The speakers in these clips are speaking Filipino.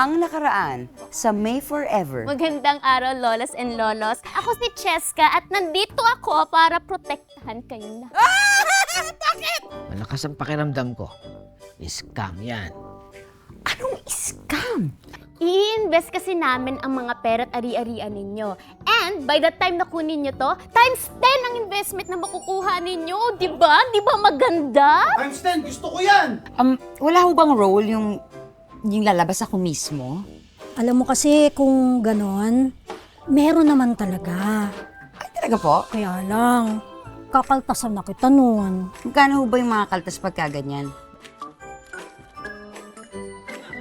Ang nakaraan sa May Forever. Magandang araw, lolas and lolos. Ako si Cheska at nandito ako para protektahan kayong lahat. Malakas ang pakiramdam ko. Scam yan. Anong scam? I-invest kasi namin ang mga pera't ari-arian ninyo. And by the time na kunin nyo to, times 10 ang investment na makukuha ninyo. Diba? Diba maganda? Times 10, gusto ko yan! Wala ho bang role yung lalabas ako mismo? Alam mo kasi kung ganon, meron naman talaga. Ay, talaga po? Kaya lang, kakaltasan na kita nun. Magkano ho ba yung mga kaltas pagka ganyan?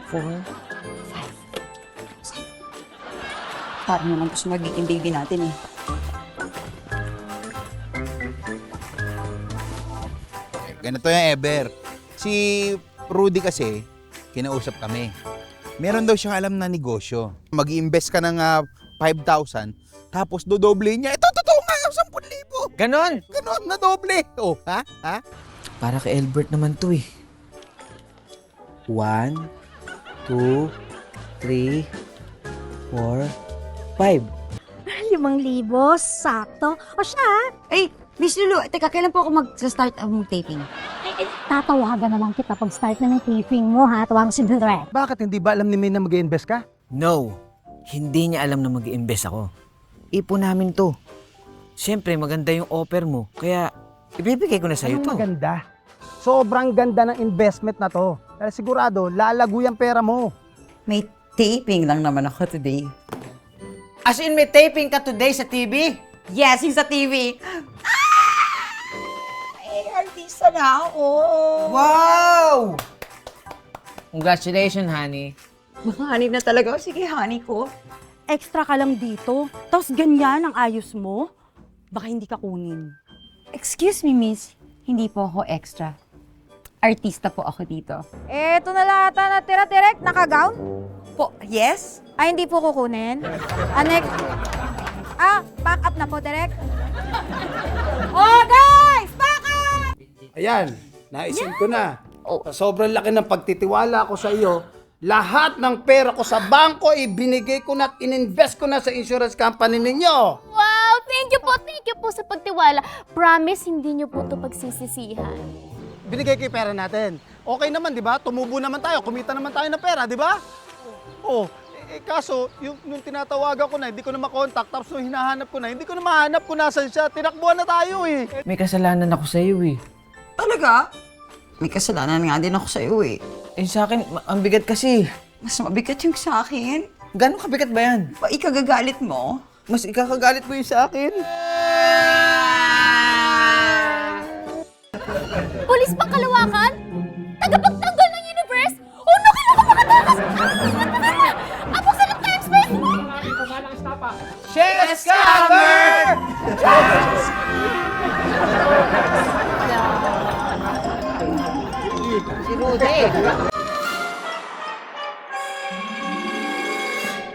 4, 5. Parang naman gusto magiging baby natin eh. Ganito yung Ever. Si Rudy kasi, kinausap kami. Meron daw siyang alam na negosyo. Mag-i-invest ka ng 5,000, tapos dodoble niya. Ito, totoo nga, 10,000. Ganon! Ganon, na doble. Oh, ha? Ha? Para kay Albert naman to eh. 1, 2, 3, 4, 5. 5,000, sakto. O siya, Ay, Miss Lulu, teka, kailan po ako mag-start ang taping? tatawagan na lang kita pag start na ng taping mo ha. Tawag si Direk. Bakit hindi ba alam ni May na mag-invest ka? No, hindi niya alam na mag-i-invest ako. Ipon namin to. Siyempre, maganda yung offer mo. Kaya, ibibigay ko na sa'yo to. Anong maganda? Sobrang ganda ng investment na to. Dahil sigurado, lalago yung pera mo. May taping lang naman ako today. As in, may taping ka today sa TV? Yes, yung sa TV. Ay, artista na ako. Wow! Congratulations, honey. Mahanip na talaga. Sige, honey ko. Extra ka lang dito, tapos ganyan ang ayos mo, baka hindi ka kunin. Excuse me, miss. Hindi po ako extra. Artista po ako dito. Eto na lahat na tira direct, naka-gown? Po, yes? Ay, hindi po kukunin. Next. Pack up na po, direct. Oh, guys! Pack up! Ayan, naisip ko na. Sa sobrang laki ng pagtitiwala ko sa iyo, lahat ng pera ko sa bangko, ibinigay ko na at ininvest ko na sa insurance company ninyo. Wow! Thank you po sa pagtiwala. Promise, hindi nyo po ito pagsisisihan. Binigay ko yung pera natin. Okay naman, di ba? Tumubo naman tayo, kumita naman tayo ng pera, di ba? Oh, kaso, yung tinatawagan ko na, hindi ko na makontak, tapos nung hinahanap ko na, hindi ko na mahanap kung nasan siya. Tinakbuhan na tayo eh. May kasalanan ako sa'yo eh. Talaga? May kasalanan nga din ako sa iyo eh. Eh sa akin, ang bigat kasi. Mas mabigat yung sa akin. Gano'ng kabigat ba yan? Ba, ikagagalit mo? Mas ikakagalit mo yung sa akin. Pulis pang kalawakan? Tagapagtanggol ng universe? Oh, naku, makatakas! Abang sa ng time space! Chess cover! Si Rudy.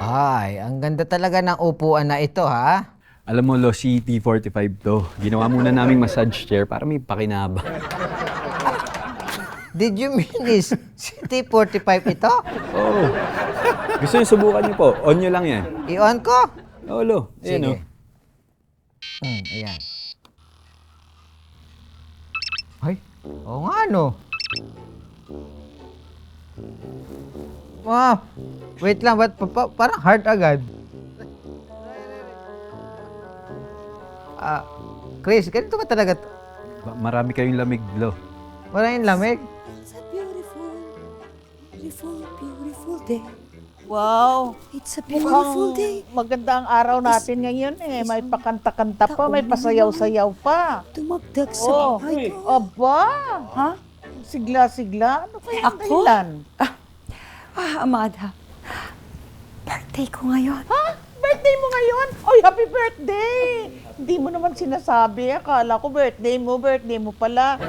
Ay, ang ganda talaga ng upuan na ito, ha? Alam mo, Lo, si T45 to. Ginawa muna naming massage chair para may pakinabang. Did you mean this? Si T45 ito? Oo. Gusto niyo subukan niyo po. On niyo lang yan. I-on ko? Oo, Lo. Ayan, Sige. oh. Ayan. Ay, oo nga, no? Wow! Wait lang, ba't parang heart agad? Chris, ganito ba talaga? Marami kayong lamig, Lo. Wala yung lamig? Wow! It's a beautiful day. Maganda ang araw natin ngayon eh. May pakanta-kanta pa, may pasayaw-sayaw pa. Tumagdag sa Oh, bahay ko. aba! Ha? Sigla-sigla? Ano kaya ang dahilan? Amada. Birthday ko ngayon. Ha? Birthday mo ngayon? Oy, happy birthday! Hindi mo naman sinasabi. Akala ko birthday mo pala.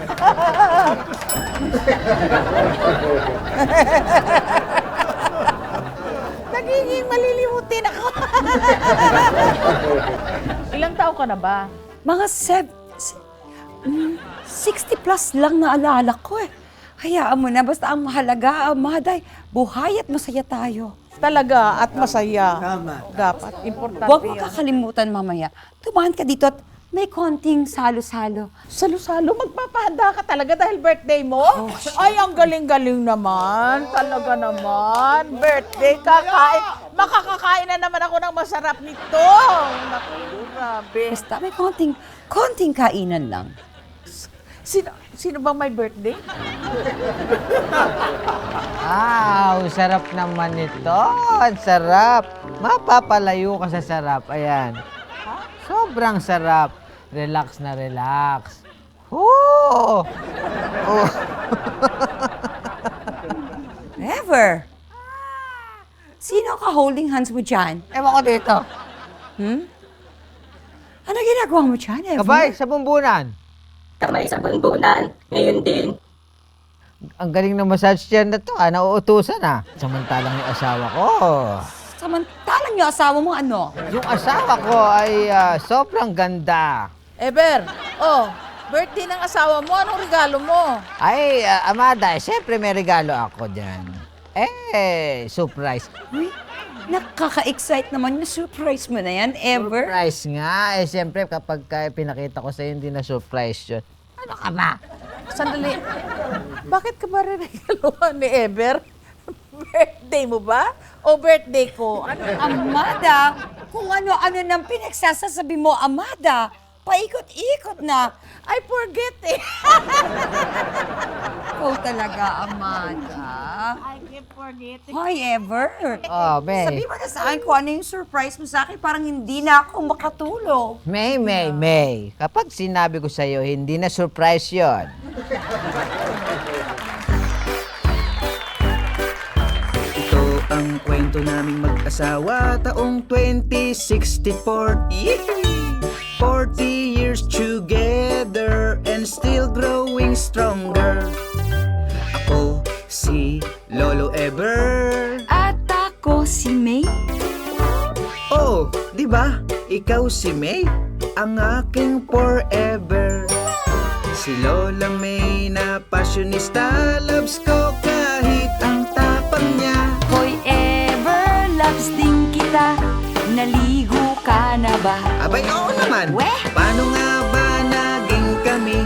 Nagiging malilimutin ako. Ilang taon ka na ba? Mga 60 plus lang naalala ko eh. Hayaan mo na, basta ang mahalaga, Amaday, buhay at masaya tayo. Talaga, at masaya. Tama. Dapat, importante Huwag mo yan. kakalimutan mamaya. Tumahan ka dito at may konting salo-salo. Salo-salo, magpapahanda ka talaga dahil birthday mo? Ay, ang galing-galing naman. Talaga naman. Birthday, kakain. Makakakain na naman ako ng masarap nito. Naku, grabe. Basta may konting kainan lang. Sino bang may birthday? Sarap naman ito. Ang sarap. Mapapalayo ka sa sarap. Ayan. Sobrang sarap. Relax na relax. Oh! Never. Sino ka holding hands mo dyan? Ewan ko dito. Ano ginagawa mo dyan, Ever? Kabay, sa bumbunan. Kamay sa bunbunan. Ngayon din. Ang galing ng massage chair na to, nauutusan Samantalang yung asawa ko. Samantalang yung asawa mo ano? Yung asawa ko ay sobrang ganda. Eber, birthday ng asawa mo, anong regalo mo? Ay, Amada, siyempre may regalo ako dyan. Surprise. Uy, nakaka-excite naman yung surprise mo na yan, Ever. Surprise nga. Siyempre kapag pinakita ko sa'yo, hindi na surprise yun. Ano ka ba? Sandali. Bakit ka ba regaluhan ni Eber? Birthday mo ba? O birthday ko? Ano? Amada, kung ano-ano nang pinagsasasabi mo, Amada, paikot-ikot na. I forget eh. Ikaw talaga, Amada. I can't forget it. Hoy, Ever. May. Sabi mo na sa akin kung ano yung surprise mo sa akin, parang hindi na ako makatulog. May. Kapag sinabi ko sa'yo, hindi na surprise yon. Ito ang kwento naming mag-asawa taong 2064. Yee! 40 years together and still growing stronger. Ako si Lolo Ever. At ako si May. Oh, di ba? Ikaw si May, ang aking forever. Si Lola May na passionista, loves ko kahit ang tapang niya. Hoy, Ever, loves din kita. Naligo ka na ba? Abay, oo naman. Weh? Paano nga ba naging kami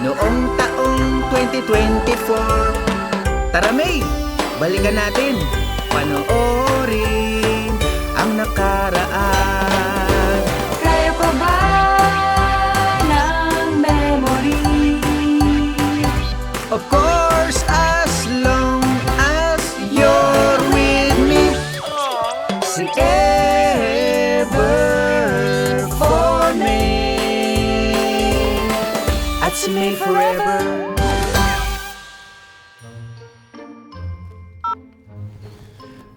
noong taong 2024? Tara, May, balikan natin. Panoorin ang nakaraan. Kaya pa ba ng memory? Of course, as long as you're with me. Si Ever for me. At si May forever.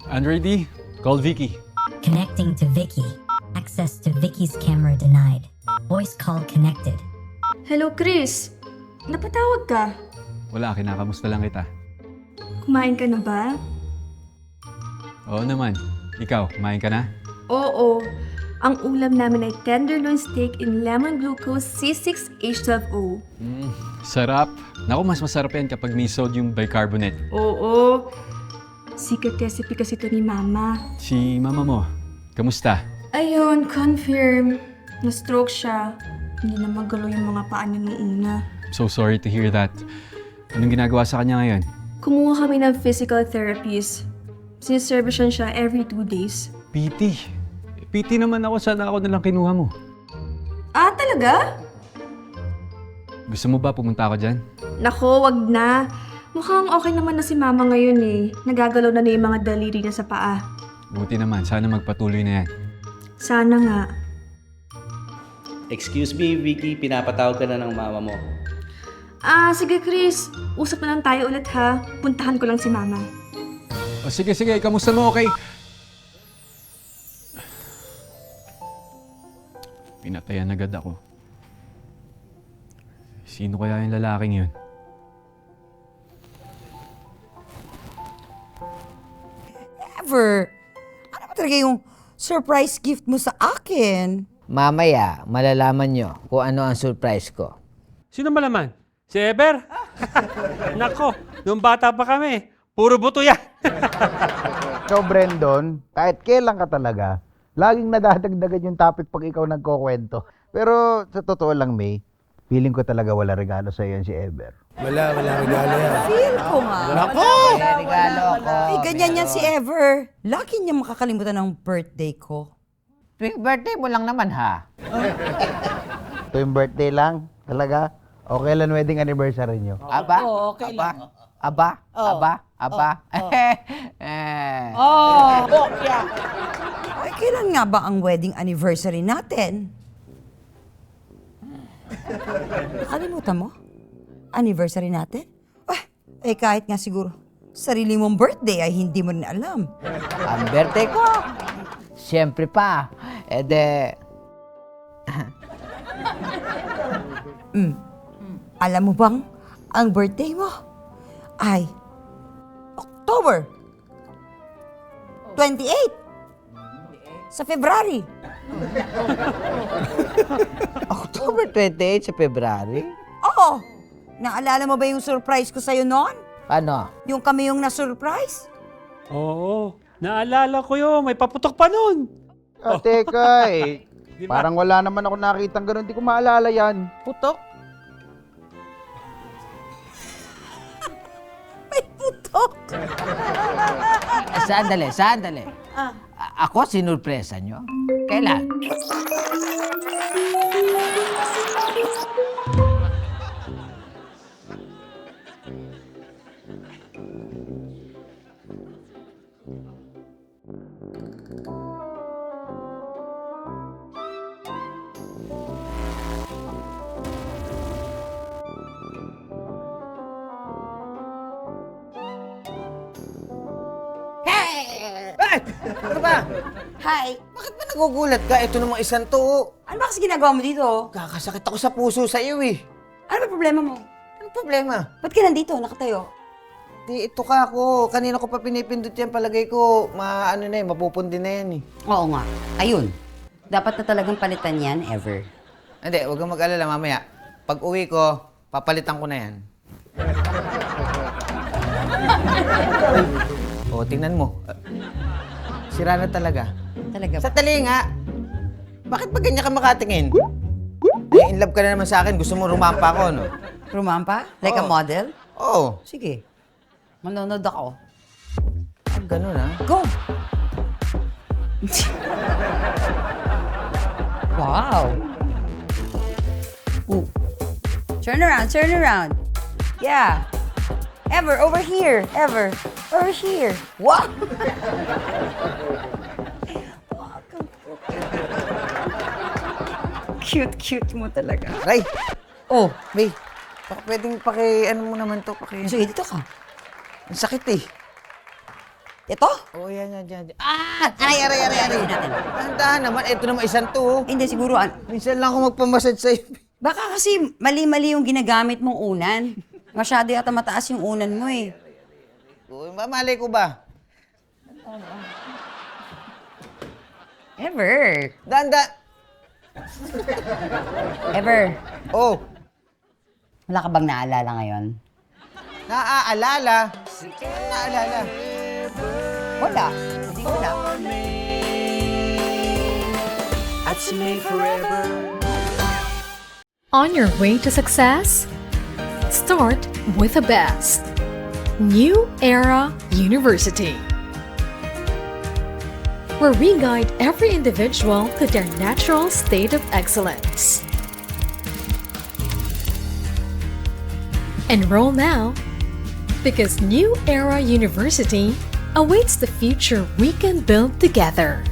Andre D, call Vicky. Connecting to Vicky. Access to Vicky's camera denied. Voice call connected. Hello, Chris. Napatawag ka? Wala, kinakamusta lang kita. Kumain ka na ba? Oo naman. Ikaw, kumain ka na? Oo. Ang ulam namin ay tenderloin steak in lemon glucose C6H12O. Sarap. Naku, mas masarap yan kapag may sodium bicarbonate. Oo. Secret recipe kasi ito ni Mama. Si mama mo, kamusta? Ayun, confirm. Na-stroke siya. Hindi na magalaw yung mga paa niya nung una. So sorry to hear that. Anong ginagawa sa kanya ngayon? Kumuha kami ng physical therapies. Siniservisyon siya every 2 days. PT. PT naman ako, sana ako nalang kinuha mo. Ah, talaga? Gusto mo ba pumunta ako dyan? Nako, wag na. Mukhang okay naman na si Mama ngayon eh. Nagagalaw na yung mga daliri niya sa paa. Buti naman, sana magpatuloy na yan. Sana nga. Excuse me, Vicky, pinapatawag ka na ng mama mo. Ah, sige Chris. Usap na lang tayo ulit ha. Puntahan ko lang si Mama. O sige, kamusta mo, okay? Pinatayan agad ako. Sino kaya yung lalaking yun? Ever, ano ba talaga yung surprise gift mo sa akin? Mamaya, malalaman nyo kung ano ang surprise ko. Sino malaman? Si Eber? Nako, nung bata pa kami, Puro buto yan. So, Brendon, kahit kailan ka talaga, laging nadadagdagan yung topic pag ikaw nagkukwento. Pero sa totoo lang, May, feeling ko talaga wala regalo sa iyo si Ever. Wala regalo yan. Feel ko nga. Nako! Regalo ko. Ay, ganyan yan si Ever. Lucky niya makakalimutan ng birthday ko. Tuwing birthday mo lang naman, ha? Ito yung birthday lang, talaga. O kailan wedding anniversary nyo? Aba? Oo, okay lang. Aba? Oh. Aba? Bokya. Ay, kailan nga ba ang wedding anniversary natin? Nakalimutan mo? Anniversary natin? Kahit nga siguro, sarili mong birthday ay hindi mo rin alam. Ang birthday ko? Siyempre pa. Alam mo bang, ang birthday mo ay October 28 sa February. October 28 sa February? Oo! Naalala mo ba yung surprise ko sa'yo noon? Ano? Yung kami yung na-surprise? Oo, naalala ko yun. May paputok pa nun. Teka parang wala naman ako nakitang ganun. Di ko maalala yan. Putok. May putok! Sandali. Ako sinurpresa nyo? Kailan? Ano ba? Hi! Bakit ba nagugulat ka? Ito namang isang to. Ano ba kasi ginagawa mo dito? Kakasakit ako sa puso sa iyo eh. Ano ba problema mo? Anong problema? Ba't ka nandito, nakatayo? Ito ka ako. Kanina ko pa pinipindot yan. Palagay ko, mapupundi na yan eh. Oo nga. Ayun. Dapat na talagang palitan yan, Ever. Hindi, huwag kang mag-alala mamaya. Pag uwi ko, papalitan ko na yan. O, tingnan mo. Sira na talaga. Talaga Sa tali nga. Bakit ba ganyan ka makatingin? In love ka na naman sa akin. Gusto mo rumampa ako, no? Rumampa? Like a Oo. model? Oo. Sige. Manonood ako. Ganun, ha? Go! Wow! Ooh. Turn around. Yeah. Ever, over here. Ever, over here. Wow! Cute mo talaga. Ray! Oh, May, baka pwedeng ano mo naman to, sige, dito ka. Ang sakit eh. Ito? Oo, yan. Aray. Dahan naman, ito naman isang to. Hindi, siguro. Minsan lang ako magpamassage sa'yo. Baka kasi mali-mali yung ginagamit mong unan. Masyado yata mataas yung unan mo eh. Malay ko ba? Ever. Danda. Ever. Oh. Wala ka bang naalala ngayon? Naaalala? Naalala? Wala. Hindi wala. At si May forever. On your way to success? Start with the best. New Era University, where we guide every individual to their natural state of excellence. Enroll now, because New Era University awaits the future we can build together.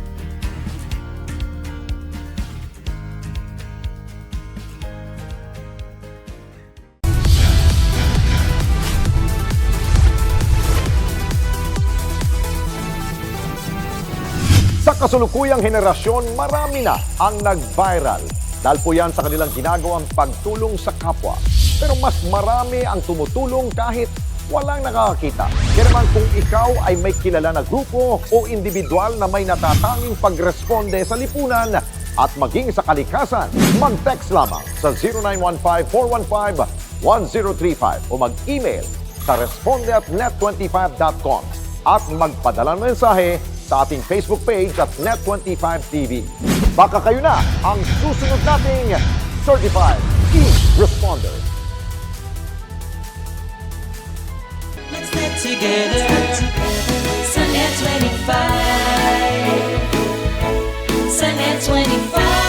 Sa kasulukuyang henerasyon, marami na ang nag-viral. Dahil po yan sa kanilang ginagawang pagtulong sa kapwa. Pero mas marami ang tumutulong kahit walang nakakakita. Kaya naman kung ikaw ay may kilala na grupo o individual na may natatanging pagresponde sa lipunan at maging sa kalikasan, mag-text lamang sa 0915-415-1035 o mag-email sa responde@net25.com at magpadala ng mensahe sa ating Facebook page at Net25TV. Baka kayo na ang susunod nating Certified E-Responder. Let's get together. Sunnet 25. Sunnet 25.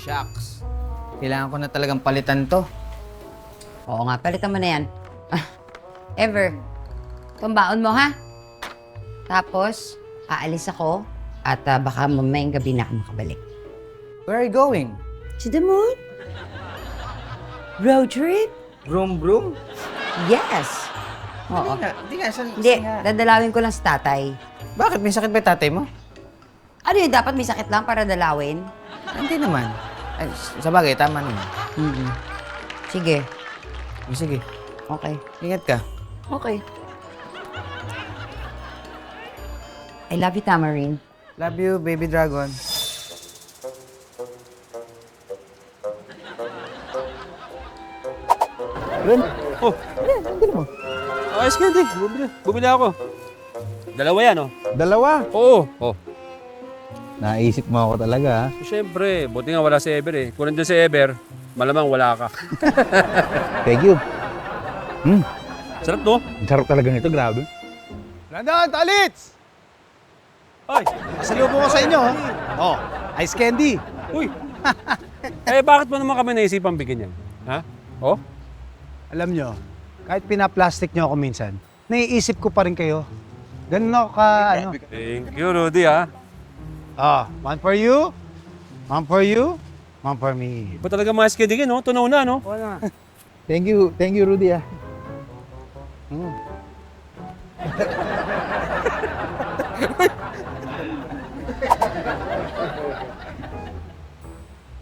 Shucks. Kailangan ko na talagang palitan to. Oo nga, palitan mo na yan. Ever, tumbaon mo ha? Tapos, aalis ako at baka mamayang gabi na ako makabalik. Where are you going? To the moon? Road trip? Broom? Yes. Oo. Hindi nga. Hindi, dadalawin ko lang si tatay. Bakit? May sakit ba yung tatay mo? Ano yun, dapat may sakit lang para dalawin? Hindi naman. Ay, sa bagay, tama naman. Sige. Sige. Okay. Ingat ka. Okay. I love you, Tamarine. Love you, baby dragon. Ren? Oh. Ano mo? Ayos ka, hindi. Bumili ako. Dalawa yan, oh. Dalawa? Oo. Oh. Naisip mo ako talaga, ha? Siyempre, buti nga wala si Ever eh. Kung nandun si Ever, malamang wala ka. Thank you. Sarap, no? Ang sarap talaga nito, grabe. Landon, Talits! Ay! Pasalubong ko sa inyo. Oh, ice candy. Uy! Bakit mo naman kami naisipang bigyan yan? Ha? Oh? Alam nyo, kahit pinaplastic nyo ako minsan, naiisip ko pa rin kayo. Ganun ako ka, ano. Thank you, Rudy, ha? One for you, one for you, one for me. Ba talaga mas kidigin, no? Tunaw na, no? Thank you, Rudy, ha?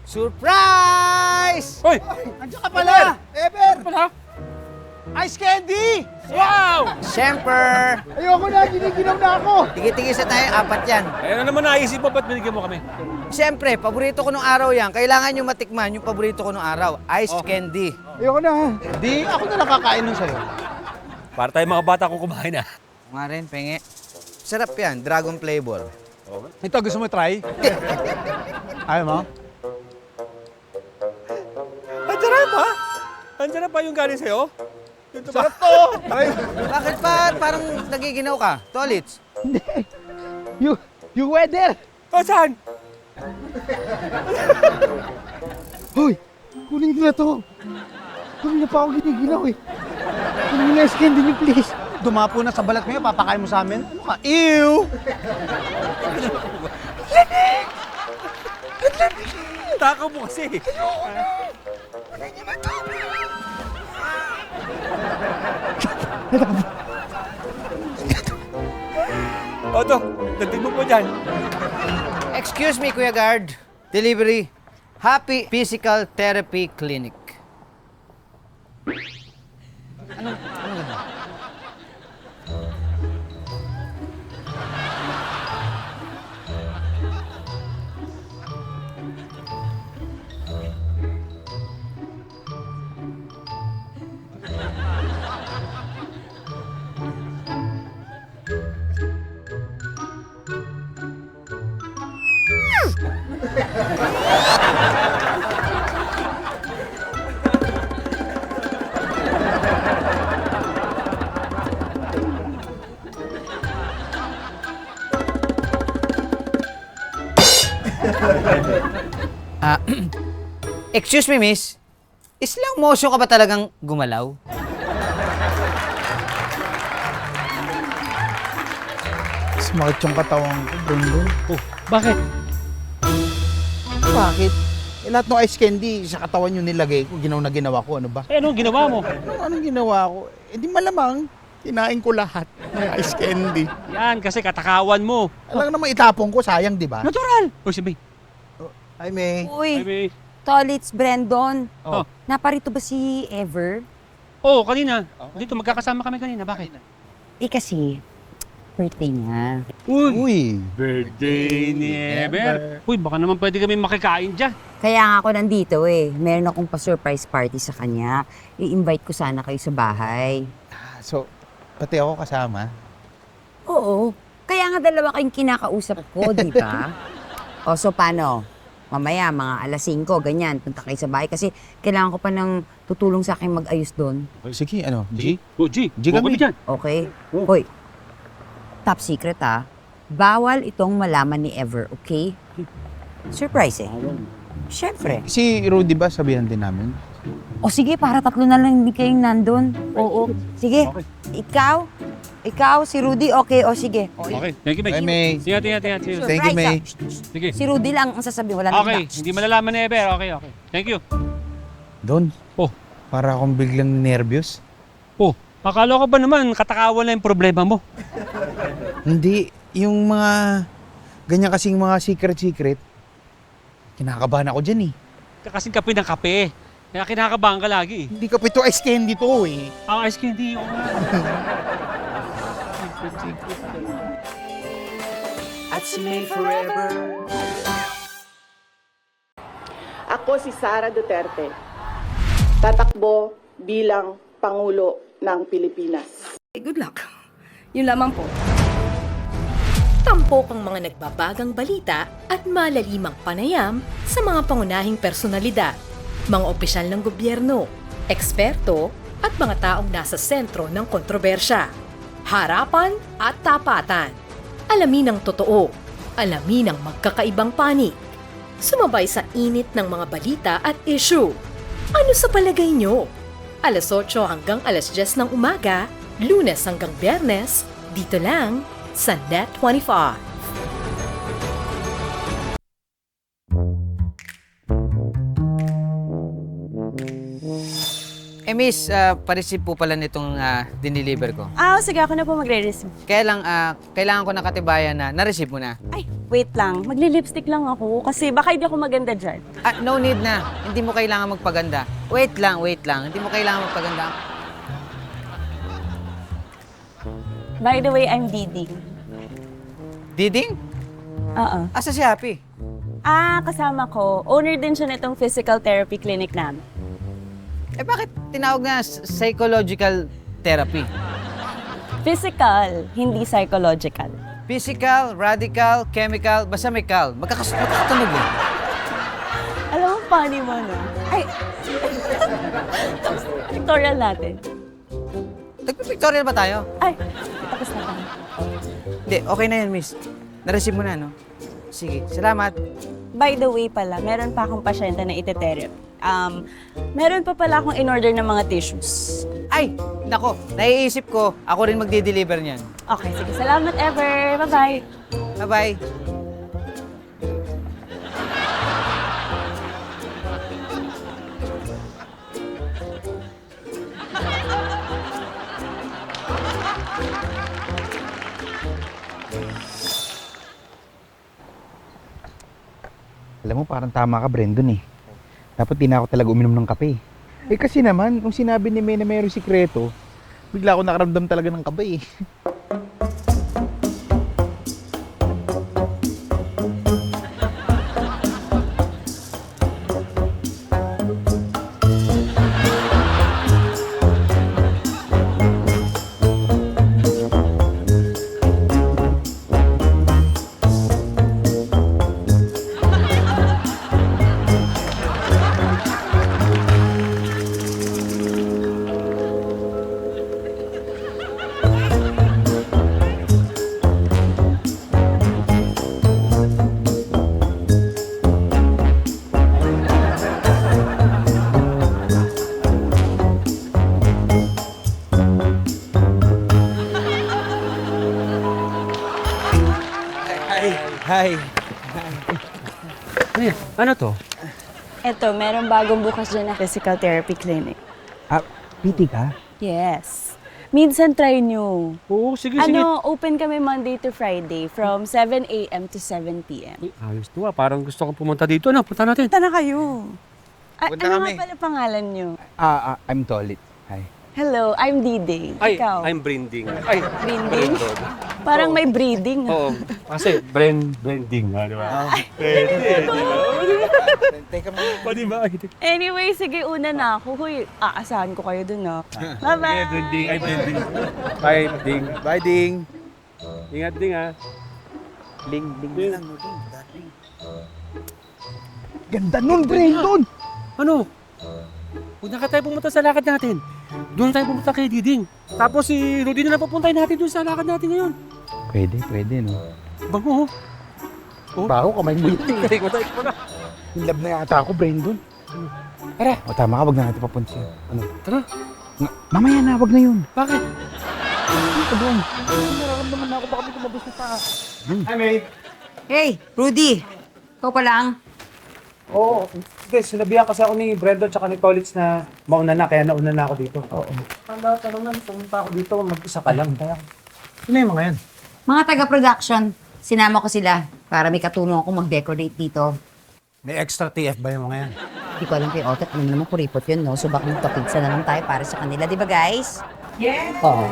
Surprise! Hoy! Andiyan ka pala! Ever! Ice candy! Wow! Siyempre! Ayoko na, giniginaw na ako! Tigil-tigil sa tayo, apat yan. Ano naman naisip mo, ba't binigyan mo kami? Siyempre, paborito ko nung araw yan. Kailangan nyo matikman yung paborito ko nung araw. Ice candy. Ayoko na, ha? Di, ako na nakakain nun sa'yo. Para tayo mga bata kung kumain, ha? Nga rin, penge. Sarap yan, dragon flavor. Ito, gusto mo try? Ayaw mo? Ang sarap, ha? Ang sarap pa yung galing sa'yo? Sarap to! Bakit pa parang nagiginaw ka? Tolits? Hindi. Yung weather! Saan? Hoy! Kunin ko na to! Kunin na pa ako giniginaw eh. Kunin mo na ice candy niyo, please. Dumapo na sa balat mo yun, papakain mo sa amin. Ano ka? Ew! Lamig! Lamig! Takaw mo kasi. Ayoko na! Kunin mo to! Oto, dating mo po dyan. Excuse me, Kuya Guard. Delivery. Happy Physical Therapy Clinic. Ano ba? Excuse me, miss. Slow motion ka ba talagang gumalaw? Sumakit yung katawan ko, Brandon. Oh, bakit? Bakit? Lahat ng ice candy sa katawan yung nilagay ko, ginawa ko, ano ba? Anong ginawa mo? Anong ginawa ko? Di malamang, kinain ko lahat ng ice candy. Yan, kasi katakawan mo. Alam naman itapon ko, sayang, di ba? Natural! O, si May. Hi, May. Uy, May. Tolits, Brandon. Oh. Naparito ba si Ever? Oo, kanina. Dito, magkakasama kami kanina. Bakit? Kasi, birthday niya. Uy! Birthday ni Ever. Uy, baka naman pwede kami makikain dyan. Kaya nga ako nandito Meron akong pa-surprise party sa kanya. I-invite ko sana kayo sa bahay. So, pati ako kasama? Oo. Kaya nga dalawa kayong kinakausap ko, di ba? O, so paano? Mamaya, mga alas 5, ganyan, punta kayo sa bahay. Kasi kailangan ko pa ng tutulong sa akin mag-ayos doon. Sige, ano? G? G kami dyan. Okay? Hoy, top secret bawal itong malaman ni Ever, okay? Surprise Siyempre. Si Rudy ba sabihan din namin? O sige, para 3 na lang hindi kayong nandun. Oo. Sige, ikaw, si Rudy, okay, o sige. Okay, thank you, May. Bye, May. Ingat. Thank you, May. Sige. Si Rudy lang ang sasabihin, wala na Okay, iba. hindi malalaman ni Ever. Okay. Thank you. Don, para akong biglang nervyos. Akala ko ba naman katakawan na yung problema mo? Hindi, yung mga ganyan kasing mga secret, kinakabahan ako dyan Kasing kape ng kape. Kaya kinakabahan ka lagi. Hindi kape to, ice candy to Ice candy. At si May forever. Ako si Sara Duterte. Tatakbo bilang Pangulo ng Pilipinas. Good luck. Yun lamang po. Tampok ang mga nagbabagang balita at malalimang panayam sa mga pangunahing personalidad, mga opisyal ng gobyerno, eksperto at mga taong nasa sentro ng kontrobersya. Harapan at tapatan. Alamin ang totoo. Alamin ang magkakaibang panig. Sumabay sa init ng mga balita at issue. Ano sa palagay nyo? Alas 8 hanggang alas 10 ng umaga, Lunes hanggang Biyernes, dito lang sa Net25. Miss, pa-receive po pala nitong dineliver ko. Sige, ako na po magre-receive. Kaya lang, kailangan ko ng katibayan na na-receive mo na. Ay, wait lang. Magli-lipstick lang ako kasi baka hindi ako maganda dyan. No need na. Hindi mo kailangan magpaganda. Wait lang. Hindi mo kailangan magpaganda. By the way, I'm Didi. Diding? Oo. Asa si Happy? Kasama ko. Owner din siya nitong physical therapy clinic namin. Bakit tinawag na psychological therapy? Physical, hindi psychological. Physical, radical, chemical, basta may cal. Magkakatunog Alam mo, funny mo, no? Ay! Pictorial natin. Nagpipictorial ba tayo? Ay, tapos na tayo. Hindi, okay na yan, miss. Na-receive mo na, no? Sige, salamat. By the way pala, meron pa akong pasyente na ite-therapy. Meron pa pala akong in-order ng mga tissues. Ay, nako, naiisip ko, ako rin magdi-deliver niyan. Okay, sige. Salamat, Ever. Bye-bye. Bye-bye. Alam mo, parang tama ka, Brandon Dapat di na ako talaga uminom ng kape. Kasi naman, kung sinabi ni May na mayroong sikreto, bigla ako nakaramdam talaga ng kape Hi. Ano to? Eto, meron bagong bukas dyan na physical therapy clinic. PT ka? Yes. Minsan try nyo. Oo, sige. Open kami Monday to Friday from 7 a.m. to 7 p.m. Ayos to parang gusto kong pumunta dito. Punta natin. Punta na kayo. Punta ano kami. nga pala pangalan nyo? I'm Tolit. Hi. Hello, I'm Diding. Ay, Ikaw? I'm Brinding. Ay, Brinding? Brindon. Parang may breeding. Oo. Kasi branding, di ba? Teka mo. O, di ba? Anyway, sige, una na ako. Huy, aasahan ko kayo dun, no? Bye-bye! Branding. Ay, Branding. Bye, Ding. Bye, Ding. Ingat, Ding, ha? Ling lang. Ganda nun, Brandon! Ano? Huwag na ka tayo pumunta sa lakad natin. Doon tayo pumunta kay Diding. Tapos si Rudy na lang papuntahin natin doon sa lakad natin ngayon. Pwede, no? Bango, oh. Baho, kamay mo yun. Ikaw na. In love na yata ako, Brandon. Tara. O tama ka, wag na natin papunta siya. Ano? Tara. Mamaya na, wag na yun. Bakit? Ito doon. Nararamdaman na ako, baka may kumabos na sa... Hi, mate. Hey, Rudy. Ikaw pa lang. Oo. Guys, sinabihan kasi ako ni Brandon tsaka ni Collins na mauna na, kaya nauna na ako dito. Oo. Tanong na, pumunta ako dito, mag-isa ka lang. Kaya, sino yung mga yan? Mga taga-production, sinama ko sila para may katulong ako mag-decorate dito. May extra TF ba yung mga yan? Hindi ko alam kay Otet, ano naman kuripot yun, no? So baka magpapigsa na lang tayo para sa kanila, di ba guys? Yes! Oo.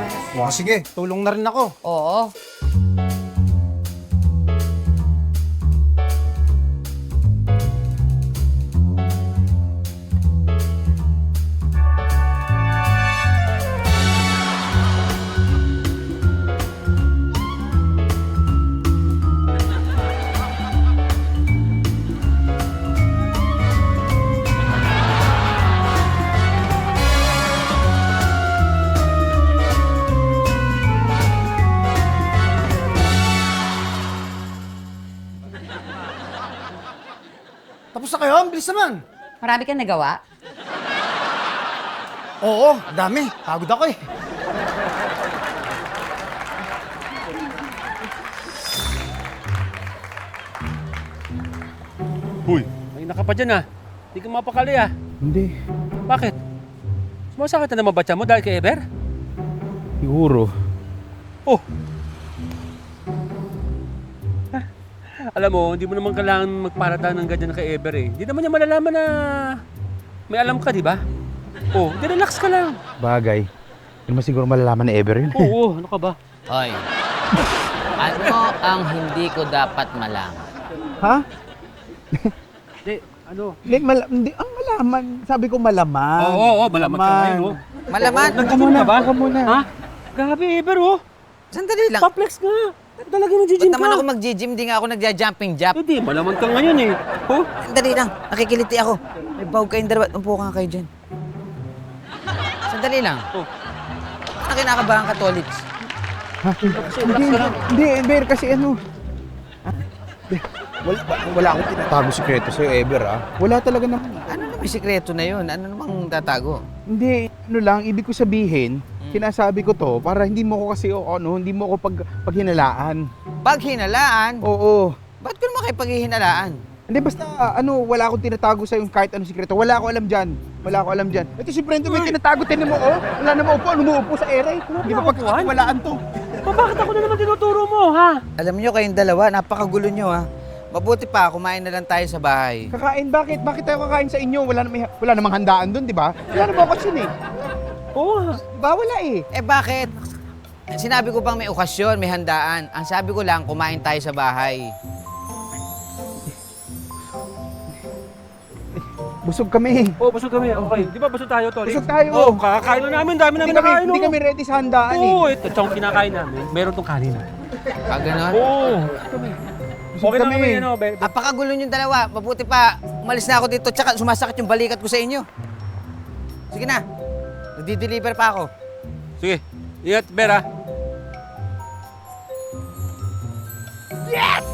Sige, tulong na rin ako. Oo. Tapos na kayo? Ang bilis naman. Marami kang nagawa? Oo, dami. Pagod ako eh. Huy, may naka pa dyan, ah. Hindi ka mapakali, ah. Hindi. Bakit? Sumasakit na naman ba tiyan mo dahil kay Eber? Siguro. Oh! Alam mo, hindi mo naman kailangan magparada ng ganyan kay Eber eh. Hindi naman niya malalaman na may alam ka, di ba? Oh, di relax ka lang. Bagay. Hindi mo siguro malalaman na ever yun. Oo, ano ka ba? Hoy, ano ang hindi ko dapat malaman? Ha? Hindi, ano? Hindi, ang malaman. Sabi ko malaman. Oo, malaman ka ngayon, oh. Malaman? Nag-gym ka ba? Baka muna. Ha? Grabe, Eber, oh. Sandali lang. Paplex nga. Talaga nag-gym Ba't ka? naman ako mag-gym? Di nga ako nagja-jumping jump. Hindi, malaman ka ngayon eh. Oh? Sandali lang. Nakikiliti ako. May bawag kayong dalawa. Umpo ka kayo dyan. Sandali lang. Oh. Ano kinakabahan ka, Tolits? Ha? Hindi, Eber, kasi ano. Wala akong tinatago sikreto sa'yo, Eber, ah. Wala talaga naman. Ano naman yung sikreto na yun? Ano namang tatago? Hindi, ano lang, ibig ko sabihin, sinasabi ko to para hindi mo ko kasi, hindi mo ko paghinalaan. Paghinalaan? Oo. Ba't ko naman kayo paghihinalaan? Hindi, basta, wala akong tinatago sa'yo kahit anong sikreto. Wala ako alam dyan. Ito si Brendo may tinatago, tinan mo, oh. Wala na maupo, umuupo sa ere. Di ba pagkakawalaan to? Bakit ako na naman tinuturo mo, ha? Alam nyo kayong dalawa, napakagulo nyo, ha? Mabuti pa, kumain na lang tayo sa bahay. Kakain, bakit? Bakit tayo kakain sa inyo? Wala namang handaan doon, di ba? Wala namang okasyon eh. Oo. Di ba? Wala eh. Eh bakit? Sinabi ko pang may okasyon, may handaan. Ang sabi ko lang, kumain tayo sa bahay. Busog kami. Oo, busog kami. Okay. Di ba busog tayo, Tolits? Busog tayo. Oo, kakakain na namin. Dami namin nakain, Hindi kami ready sa handaan eh. Oo, ito yung kinakain namin. Meron tong kanin. Ah, ganon? Oo. Busog Okay na kami. kami, ano, be. Apakagulo nyo dalawa. Mabuti pa, umalis na ako dito. Tsaka sumasakit yung balikat ko sa inyo. Sige na. Nagdi-deliver pa ako. Sige. Ingat, Ber, ha? Yes!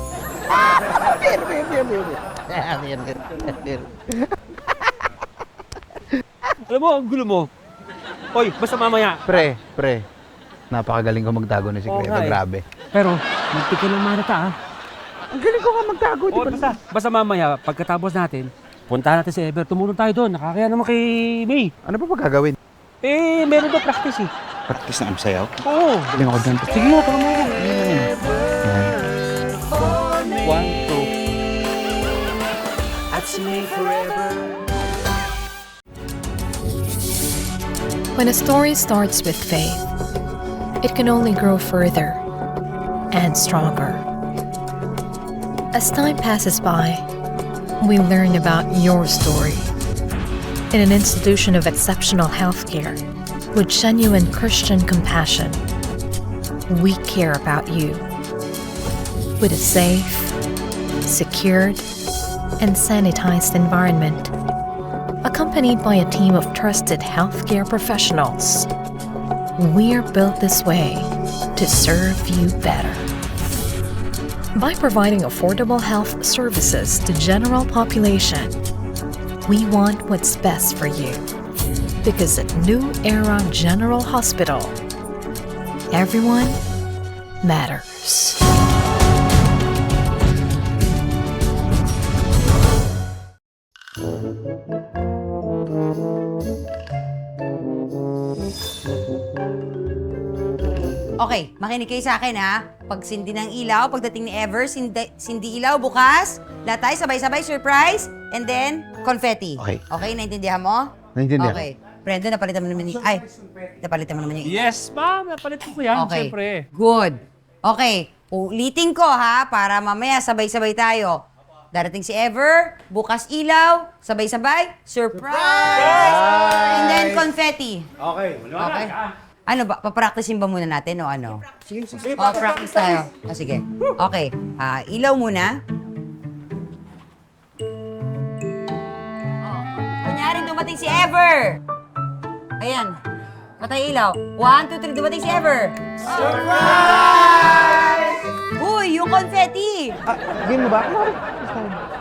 Alam mo, ang gulo mo. Hoy, basta mamaya. Pre. Napakagaling ko magtago ng sikreto. nga eh. Grabe. Pero, magtika ng manata, ha? Ang galing ko nga magtago. Di Oo, ba? basta mamaya, pagkatapos natin, puntahan natin si Ever. Tumulong tayo doon. Nakakaya naman kay May. Ano pa gagawin? Eh, meron daw practice, eh. Practice na ang sayaw? Oo. Galing ako dyan. Sige nga, tama mo. 1, 2. That's me forever. When a story starts with faith, it can only grow further and stronger. As time passes by, we learn about your story. In an institution of exceptional healthcare, with genuine Christian compassion, we care about you. With a safe, secured, and sanitized environment, accompanied by a team of trusted healthcare professionals, we're built this way to serve you better. By providing affordable health services to general population, we want what's best for you. Because at New Era General Hospital, everyone matters. Okay, makinig kayo sa akin ha. Pag sindi ng ilaw, pagdating ni Ever, sindi ilaw bukas. Lahat tayo sabay-sabay, surprise. And then, confetti. Okay. Okay, naintindihan mo? Naintindihan. Okay. Brenda, napalitan mo naman yung... Ay, napalitan mo naman yung... Yes, ma'am. Napalitan ko yan, Okay. syempre. Good. Okay. Ulitin ko ha, para mamaya sabay-sabay tayo. Darating si Ever, bukas ilaw, sabay-sabay, surprise! And then confetti. Okay. Okay. Ano ba, papracticein ba muna natin o ano? Sige. Oh, practice tayo. Oh, sige. Okay. Ilaw muna. Oh. Kunyaring dumating si Ever. Ayan. Patay ilaw. 1, 2, 3, dumating si Ever. Surprise! Uy, yung confetti. Game mo ba?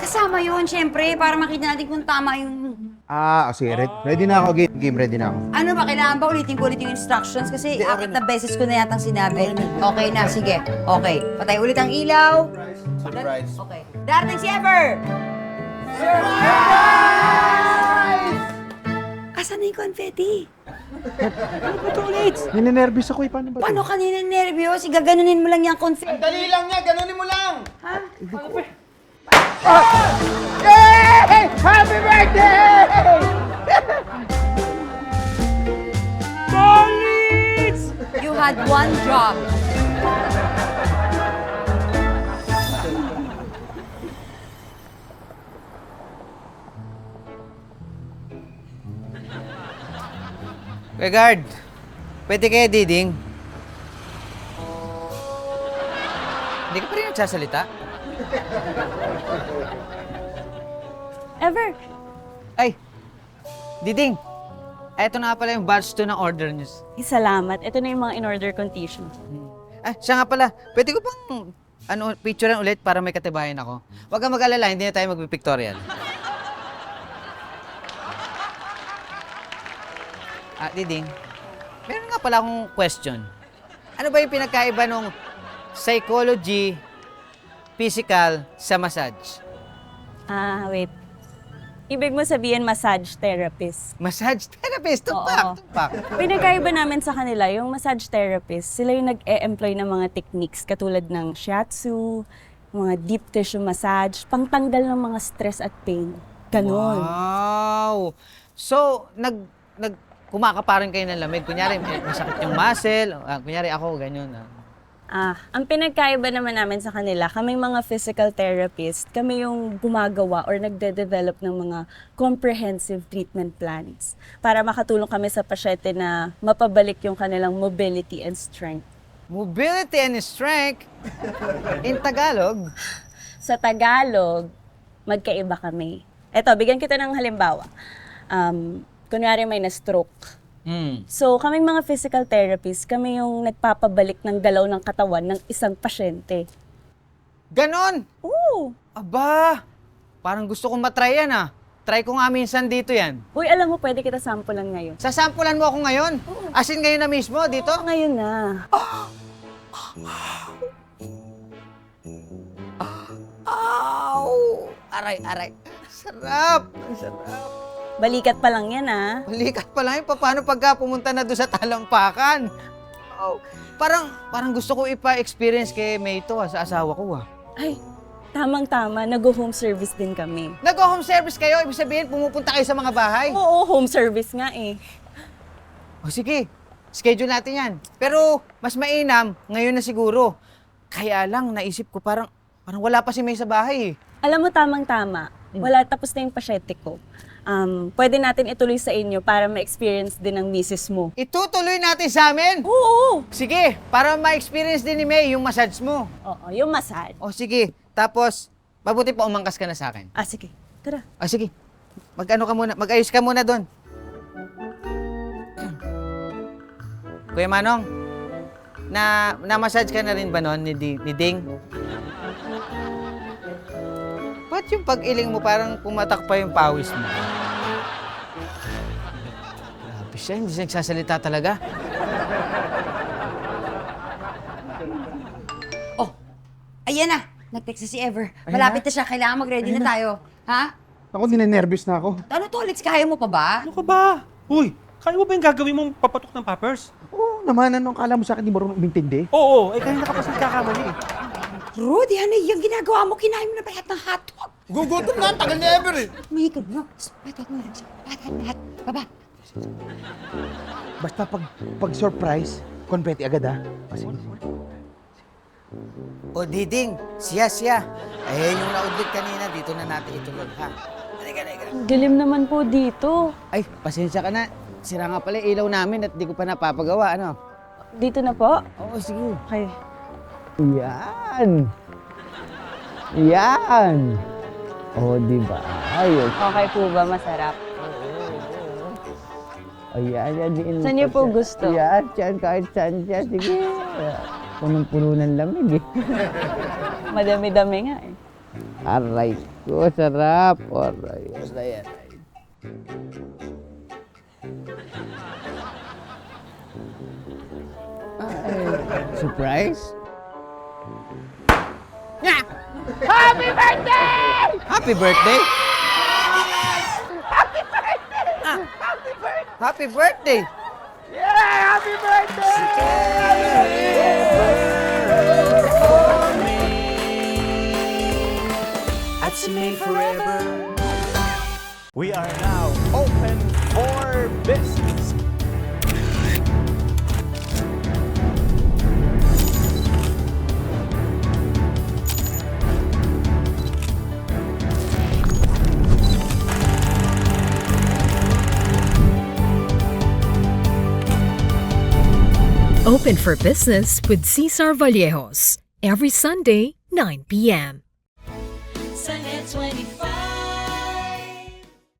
Kasama yun, syempre, para makita natin kung tama yung... Sige. Ready na ako. Game, ready na ako. Ano ba, kailangan ba ulitin ko ulit yung instructions? Kasi apat na beses ko na yatang sinabi. Okay na, sige. Okay, patay ulit ang ilaw. Surprise. Okay. Darating si Ever! Asan na yung confetti? Ninenervous ako eh. Paano ba? Paano ka ninenervyos? Gaganunin mo lang yung confetti. Dali lang niya. Ganunin mo lang. Ha? Yay! Happy birthday! Police! You had one job. Kuya guard, pwede kaya Diding? Hindi ka pa rin nagsasalita? Ever? Ay, Diding, eto na pala yung batch 2 ng order niyo. Salamat. Ito na yung mga in-order kong tissue. Siya nga pala, pwede ko bang picturean ulit para may katibayan ako? Huwag kang mag-alala, hindi na tayo magpipictorial. Diding, meron nga pala akong question. Ano ba yung pinagkaiba nung psychology, physical, sa massage? Wait. Ibig mo sabihin massage therapist. Massage therapist? Tumpak. Pinagkaiba namin sa kanila, yung massage therapist, sila yung nag-e-employ ng mga techniques katulad ng shiatsu, mga deep tissue massage, pangtanggal ng mga stress at pain. Ganon. Wow! So, kumakaparin kayo ng lamig. Kunyari, masakit yung muscle. Kunyari ako, ganyan. Ang pinagkaiba naman namin sa kanila, kaming mga physical therapist, kami yung gumagawa or nagde-develop ng mga comprehensive treatment plans para makatulong kami sa pasyente na mapabalik yung kanilang mobility and strength. Mobility and strength? In Tagalog? Sa Tagalog, magkaiba kami. Eto, bigyan kita ng halimbawa. Kunyari may na-stroke. So, kaming mga physical therapists, kami yung nagpapabalik ng galaw ng katawan ng isang pasyente. Ganon? Oo. Aba, parang gusto kong matry yan Try ko nga minsan dito yan. Uy, alam mo, pwede kita sampulan ngayon. Sasampulan mo ako ngayon? As in ngayon na mismo, dito? Ngayon na. Ow! Aray. Sarap! Balikat pa lang yan, Balikat pa lang yun. Paano pagka pumunta na doon sa talampakan? Oh, parang gusto ko ipa-experience kay May to, sa asawa ko, Ay, tamang-tama. Nag-home service din kami. Nag-home service kayo? Ibig sabihin, pumupunta kayo sa mga bahay? Oo, home service nga eh. O sige, schedule natin yan. Pero mas mainam, ngayon na siguro. Kaya lang, naisip ko parang wala pa si May sa bahay eh. Alam mo, tamang-tama. Wala, tapos na yung pasyete ko. Pwede natin ituloy sa inyo para ma-experience din ng misis mo. Itutuloy natin sa amin? Oo! Sige, para ma-experience din ni May yung massage mo. Oo, yung massage. O sige, tapos, mabuti pa umangkas ka na sa akin. Ah, sige. Tara. O sige, mag-ayos ka muna doon. Kuya Manong, na-massage ka na rin ba noon ni Ding? Ba't yung pag-iling mo parang pumatak pa yung pawis mo? Grabe siya, hindi siya nagsasalita talaga. Oh, ayan na. Nag-text si Ever. Malapit na siya. Kailangan mag-ready na tayo. Ha? Ako, ninenervous na ako. Ano to, Alex? Kaya mo pa ba? Ano ka ba? Uy, kaya mo ba yung gagawin mong papatok ng poppers? Oo naman, anong kala mo sa akin di marunong umintindi? Oo, kanina ka pa nagkakamali eh. Rudy, ano yung ginagawa mo? Kinain mo na ba lahat ng hotdog? Gugutom na, tagal ni Ever eh. Mahigod mo. Patat mo. Patat. Baba. Basta pag surprise, confetti agad ha. O Diding, siya. Eh, yung naudlit kanina, dito na natin itulog, ha? Halika. Dilim naman po dito. Ay, pasensya ka na. Sira nga pala ilaw namin at di ko pa napapagawa, ano? Dito na po? Oo, sige. Okay. Yan! O, di ba? Ayos. Okay po ba? Masarap? Ayan. Saan niyo po gusto? Yan, kahit saan dyan. Sige. Punong-puno ng lamig, eh. Madami-dami nga eh. Aray ko, sarap. Aray. Surprise? Happy birthday! Happy birthday? Happy birthday! Yeah! Happy birthday! At si May forever. We are now open for business. Open for Business with Cesar Vallejos. Every Sunday, 9 p.m. Sunnet 25.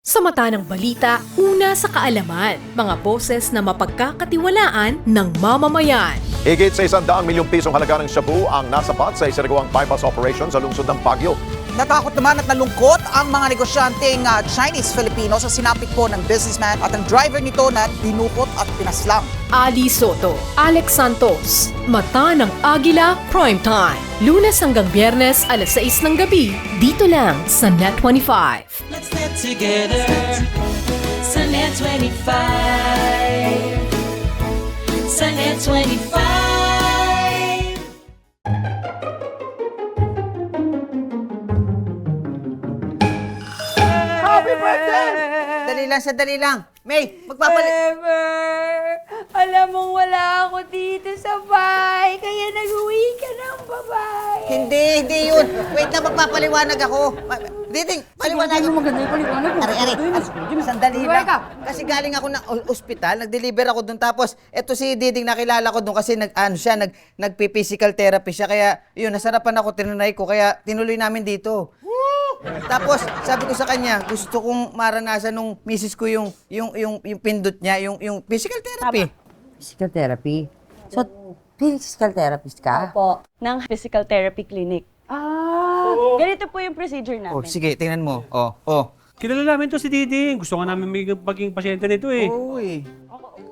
Sa mata ng balita, una sa kaalaman, mga boses na mapagkakatiwalaan ng mamamayan. Higit sa 100 milyong pisong halaga ng shabu ang nasapat sa isinagawang bypass operation sa lungsod ng Baguio. Natakot naman at nalungkot ang mga negosyanteng Chinese-Filipino sa sinapit po ng businessman at ang driver nito na dinukot at pinaslang. Ali Soto, Alex Santos, Mata ng Agila Primetime. Lunes hanggang Biyernes, alas 6 ng gabi, dito lang sa Net25. Let's get together. Sunnet 25. Sunnet 25. Happy birthday! Sandali lang. May, magpapalit. Ever, alam mong wala ako dito sa bahay, kaya nag-uwi ka ng babae. Hindi yun. Wait lang, magpapaliwanag ako. Diding, paliwanag mo. Maganda yung paliwanag mo. Ari. Sandali lang. Kasi galing ako ng ospital, nag-deliver ako doon. Tapos, eto si Diding, nakilala ko doon kasi nagpi-physical therapy siya. Kaya, yun, nasarapan ako, tinunay ko. Kaya, tinuloy namin dito. Tapos, sabi ko sa kanya, gusto kong maranasan nung misis ko yung pindot niya, yung physical therapy. Physical therapy? So, physical therapist ka? Opo, ng physical therapy clinic. Ganito po yung procedure namin. Oh, sige, tingnan mo. Kilala namin to si Diding. Gusto nga namin maging pasyente nito eh. Oo eh.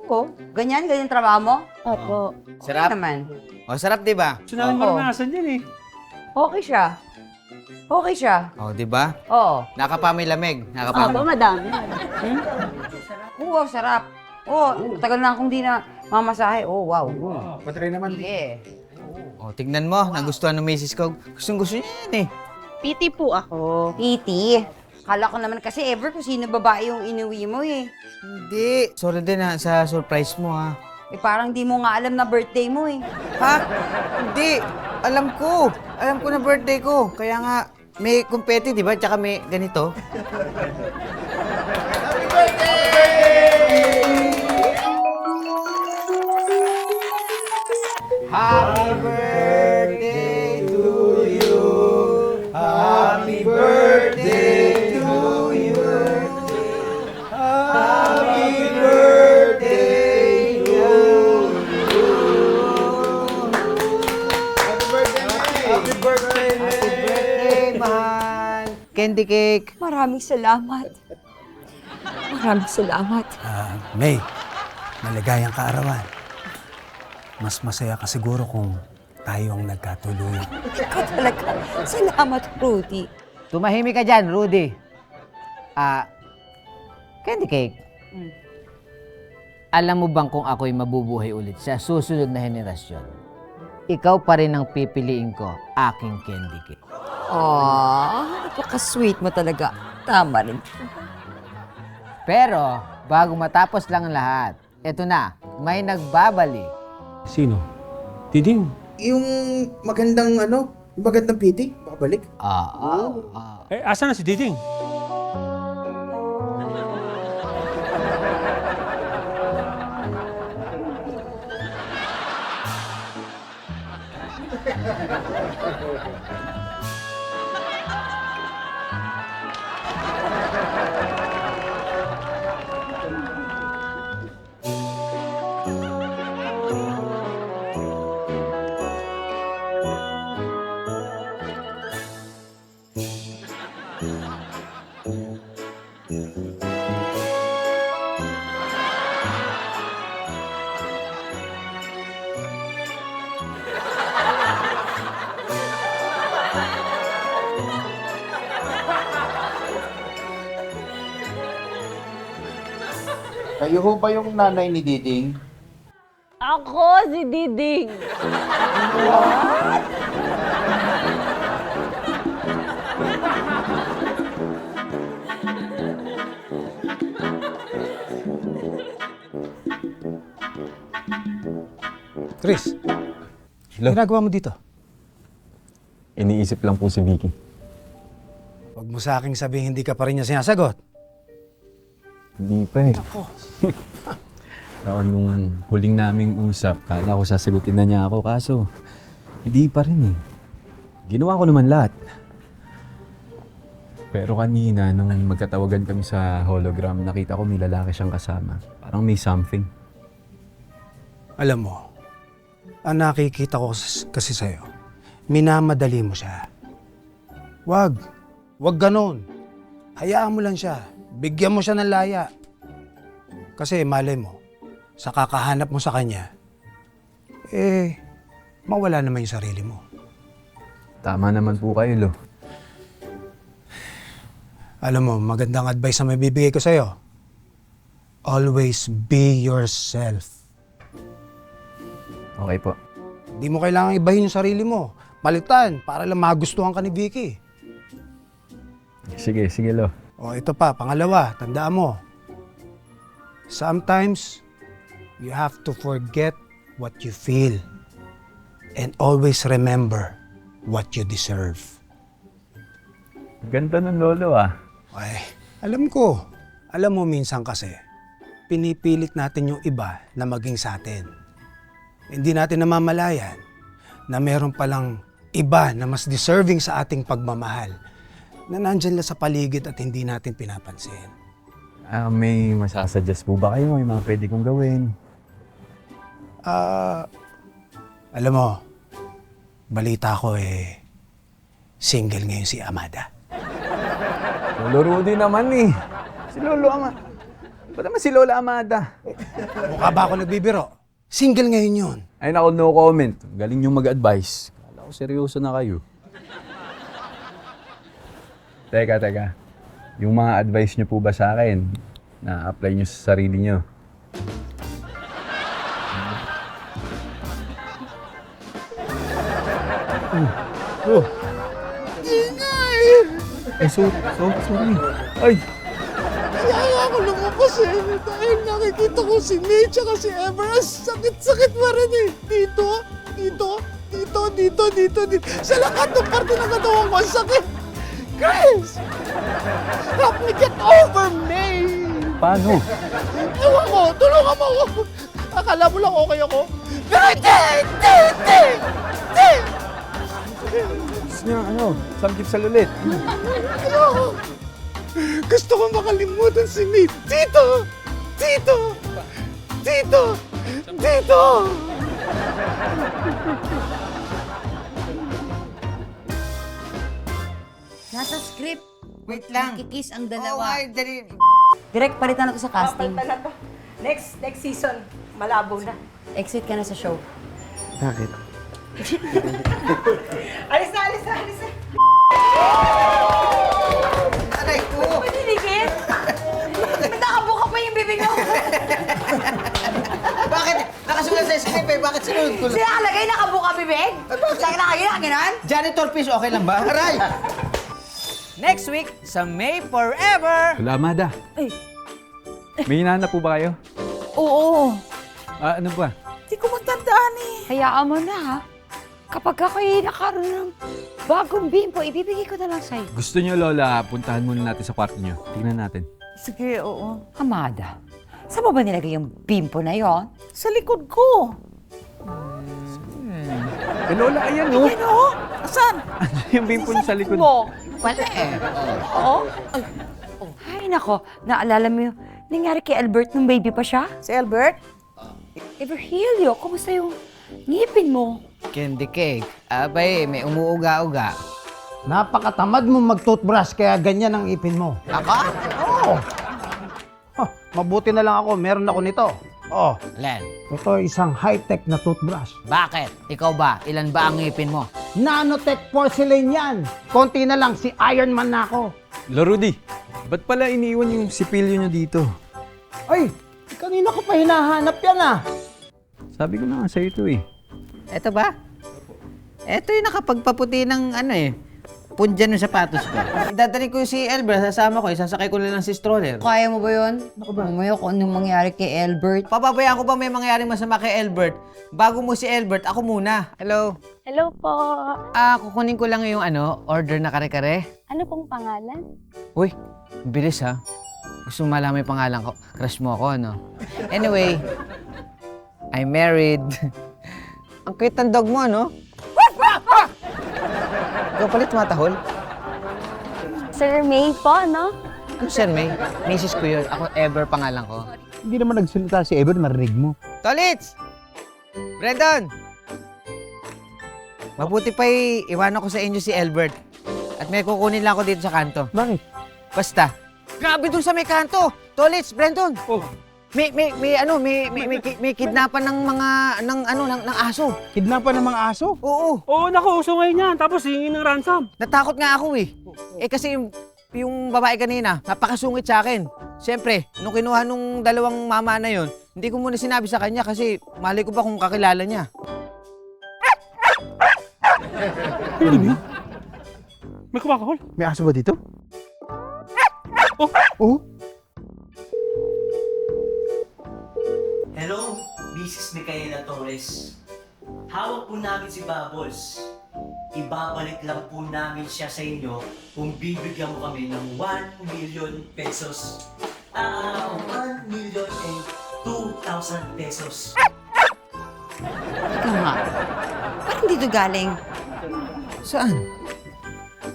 Oo. Ganyan trabaho mo? Opo. Sarap? Naman. Oh, sarap, di ba? Gusto namin maranasan yan eh. Okay siya. Oh, di ba? Oo. Nakapamay lamig. Opo, madami. Oo, sarap. Oo, tagal na akong di na mamasahe. Oh, wow. Patry naman. Sige. Oh, tignan mo. Nagustuhan ng misis ko. Gustong-gusto niya yan eh. PT po ako. PT? Kala ko naman kasi ever kung sino babae yung inuwi mo eh. Hindi. Sorry din sa surprise mo ha. Eh parang di mo nga alam na birthday mo eh. Ha? Hindi. Alam ko. Alam ko na birthday ko. Kaya nga, may kumpeti, di ba? Tsaka may ganito. Happy birthday to you. Happy birthday to you. Happy birthday to you. Happy birthday, mahal. Candy cake. Maraming salamat. Maraming salamat. May, maligayang kaarawan. Mas masaya ka siguro kung tayo ang nagkatuluyan. Ikaw talaga. Salamat, Rudy. Tumahimik ka dyan, Rudy. Candy cake. Alam mo bang kung ako'y mabubuhay ulit sa susunod na henerasyon? Ikaw pa rin ang pipiliin ko, aking candy cake. Napaka-sweet mo talaga. Tama rin. Pero, bago matapos lang ang lahat, eto na, may nagbabalik. Sino? Diding. Yung magandang PT, babalik. Eh, asa na si Diding? Kayo ho ba yung nanay ni Diding? Ako si Diding. Chris, ginagawa mo dito? Iniisip lang po si Vicky. Huwag mo sa aking sabihin hindi ka pa rin niya sinasagot. Hindi pa eh. Nung huling naming usap, kala ko sasagutin na niya ako, kaso hindi pa rin eh. Ginawa ko naman lahat. Pero kanina, nung magkatawagan kami sa hologram, nakita ko may lalaki siyang kasama. Parang may something. Alam mo, ang nakikita ko kasi sa'yo, minamadali mo siya. Wag ganon. Hayaan mo lang siya. Bigyan mo siya ng laya. Kasi malay mo, sa kakahanap mo sa kanya, mawala naman yung sarili mo. Tama naman po kayo, Lo. Alam mo, magandang advice na may bibigay ko sa'yo. Always be yourself. Okay po. Hindi mo kailangang ibahin yung sarili mo. Palitan, para lang magustuhan ka ni Vicky. Sige, Lo. O ito pa, pangalawa, tandaan mo. Sometimes, you have to forget what you feel and always remember what you deserve. Ganda ng lolo ah. Ay, alam ko. Alam mo minsan kasi, pinipilit natin yung iba na maging sa atin. Hindi natin namamalayan na meron palang iba na mas deserving sa ating pagmamahal na nandyan lang sa paligid at hindi natin pinapansin. May masasuggest po ba kayo? May mga pwede kong gawin? Alam mo, balita ko single ngayon si Amada. Lolo Rudy naman eh. Si Lolo Amada. Ba't naman si Lola Amada? Mukha ba ako nagbibiro? Single ngayon yun. Ay naku, no comment. Galing yung mag-advise. Kala ko seryoso na kayo. Teka. Yung mga advice nyo po ba sa akin, na-apply nyo sa sarili nyo? Ay, sorry. Ay, Kaya ako lumabas eh. Dahil nakikita ko si May tsaka si Ever. Ang sakit-sakit pa rin eh. Dito. Sa lahat ng parte ng katawan ko, ang sakit. Chris! Help me get over May! paano? Ewan ko, tulungan mo ako. Akala mo lang okay ako. Pero hindi! Gusto niya, samgip sa lulit. Ayoko. Gusto ko makalimutan si May. Dito! Nasa script. Wait lang. Kikiss ang dalawa. Oh, dali. Direct, palitan na to sa casting. Next season, malabo na. Exit ka na sa show. Bakit? Alis na. Aray ko! Paniligid? Nakabuka pa yung bibig mo. Bakit? Nakasulat sa script eh. Bakit sinunod ko lang? Siya kalagay nakabuka bibig? Saan nakagina, gano'n? Janitor Fish, okay lang ba? Aray! Next week, sa May Forever! Wala, Amada. May hinahanap po ba kayo? Oo. Ano ba? Hindi ko matandaan eh. Hayaan mo na, ha? Kapag ako'y nakaroon ng bagong bimpo, ibibigay ko na lang sa'yo. Gusto niyo, Lola, puntahan muna natin sa kwarto niyo. Tingnan natin. Sige, oo. Amada, saan mo ba nilagay yung bimpo na yon? Sa likod ko. Eh, Lola, ayan, oh. Ayan, oh. Saan? Ano yung bimpo niyo sa likod? Wala eh. Oo? Ay, nako. Naalala mo yung nangyari kay Albert nung baby pa siya? Si Albert? Everhilio, kumusta yung ngipin mo? Candy cake. Abay, may umuuga-uga. Napakatamad mo mag-toothbrush kaya ganyan ang ipin mo. Ako? Oo. Mabuti na lang ako, meron ako nito. Oh, Len, ito ay isang high-tech na toothbrush. bakit? Ikaw ba? Ilan ba ang ngipin mo? Nanotech porcelain yan. Konti na lang, si Iron Man na ako. Rudy, ba't pala iniiwan yung sipilyo niyo dito? Ay, kanina ko pa hinahanap yan ah. Sabi ko na nga sa'yo ito eh. Eto ba? Eto yung nakapagpaputi ng pundyan ng sapatos ko. Idadaling ko si Elber, sasama ko, isasakay ko na lang si stroller. Kaya mo ba yun? Mamaya kung anong mangyari kay Albert. Papabayaan ko ba may mangyaring masama kay Elbert? Bago mo si Elbert, ako muna. Hello? Hello po. Kukunin ko lang yung order na kare-kare. Ano pong pangalan? Uy, bilis ha. Gusto mo malaman yung pangalan ko. Crush mo ako, Anyway, I'm married. Ang cute ng dog mo, Ikaw pala tumatahol? Sir May po, no? Ano, Sir May? Mrs. ko yun. Ako, Ever pangalan ko. Hindi naman nagsalita si Ever, marinig mo. Tolits! Brandon! Mabuti pa iwanan ko sa inyo si Elbert. At may kukunin lang ako dito sa kanto. Bakit? Basta. Grabe dun sa may kanto! Tolits, Brandon! May kidnapan ng aso. Kidnapan ng mga aso? Oo. Oo, naku, uso ngayon yan. Tapos hingin ng ransom. Natakot nga ako eh. Kasi yung babae kanina, napakasungit sa akin. Siyempre, nung kinuha nung dalawang mama na yon, hindi ko muna sinabi sa kanya kasi malay ko ba kung kakilala niya. Ano yun? May kumakahol. May aso ba dito? Oh. Hello, this is Micaela Torres. Hawak po namin si Bubbles. Ibabalik lang po namin siya sa inyo kung bibigyan mo kami ng 1 million pesos. 1 million and 2,000 pesos. Ika nga. Parang dito galing. Saan?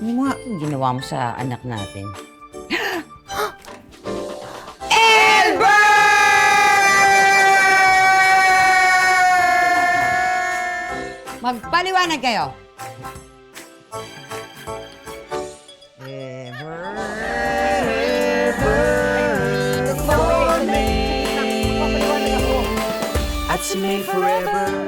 Yung mga ginawa mo sa anak natin. Magpaliwanag kayo. At si May Forever